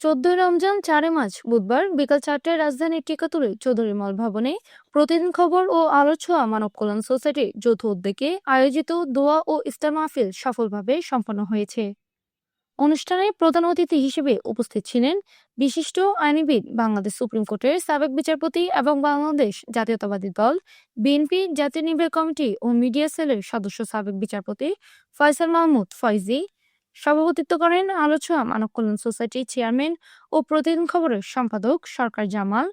১৪ Ramzan ৪ March বুধবার বিকাল ৪টায় রাজধানীর টিকাতুরে চৌধুরী মল ভবনে প্রতিদিন খবর ও আলো ছোঁয়া মানব কল্যাণ সোসাইটির যৌথ উদ্যোগে আয়োজিত দোয়া ও ইফতার মাহফিল সফলভাবে সম্পন্ন হয়েছে। অনুষ্ঠানে প্রধান অতিথি হিসেবে উপস্থিত ছিলেন বিশিষ্ট আইনবিদ, বাংলাদেশ সুপ্রিম কোর্টের সাবেক বিচারপতি এবং বাংলাদেশ জাতীয়তাবাদী দল বিএনপি জাতীয় নির্বাহী কমিটি ও মিডিয়া সেলের সদস্য সাবেক বিচারপতি ফয়সাল মাহমুদ ফয়জী। সভাপতিত্ব করেন আলো ছোঁয়া মানব কল্যাণ সোসাইটির চেয়ারম্যান ও প্রতিদিন খবরের সম্পাদক সরকার জামাল।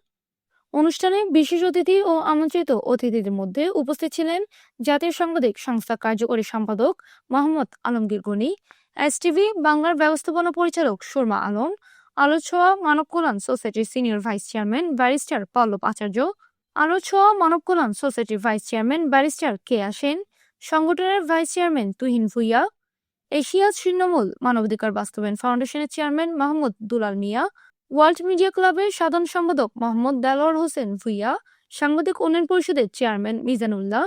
অনুষ্ঠানে বিশেষ অতিথি ও আমন্ত্রিত অতিথিদের মধ্যে উপস্থিত ছিলেন জাতীয় সাংবাদিক সংস্থা কার্যকরী সম্পাদক মোহাম্মদ আলমগীর গনি, এসটিভি বাংলার ব্যবস্থাপনা পরিচালক সুরমা আলম, আলো ছোঁয়া মানব কল্যাণ সোসাইটির senior vice chairman barrister Pallab Acharya, Alo Chhoya Manab Kalyan সোসাইটির vice chairman barrister Keya Sen, সংগঠনের vice chairman Tuhin Bhuiyan, Asia Trinamool Manabadhikar Bastobayan ফাউন্ডেশনের chairman Mahmud Dulal Mia, world media ক্লাবের সাধারণ সম্পাদক মোহাম্মদ দেলোয়ার হোসেন ভুইয়া, সাংবাদিক উন্নয়ন পরিষদের চেয়ারম্যান মিজানুল্লাহ,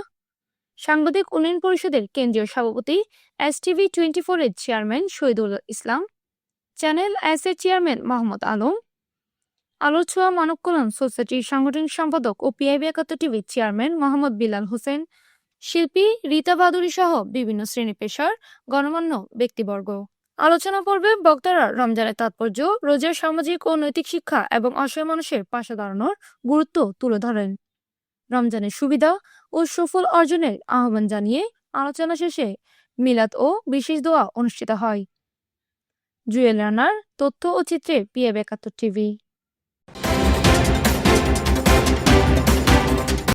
সাংবাদিক উন্নয়ন পরিষদের কেন্দ্রীয় সভাপতি, এসটিভি 24 এর chairman Shahidul Islam, channel S এর চেয়ারম্যান মোহাম্মদ আলম, আলো ছোঁয়া মানব কল্যাণ সোসাইটির সাংগঠনিক সম্পাদক ও পিআইবি ৭১ টিভির চেয়ারম্যান মোহাম্মদ বিলাল হোসেন, শিল্পী রীতা বাদুরী সহ বিভিন্ন শ্রেণী পেশার গণমান্য ব্যক্তিবর্গ। আলোচনা পর্বে বক্তারা রমজানের তাৎপর্য, রোজার সামাজিক ও নৈতিক শিক্ষা এবং অসহায় মানুষের পাশে দাঁড়ানোর গুরুত্ব তুলে ধরেন। রমজানের সুবিধা ও সুফল অর্জনের আহ্বান জানিয়ে আলোচনা শেষে মিলাদ ও বিশেষ দোয়া অনুষ্ঠিত হয়। জুয়েল রানার, তথ্য ও চিত্রে পিএ ৭১ টিভি।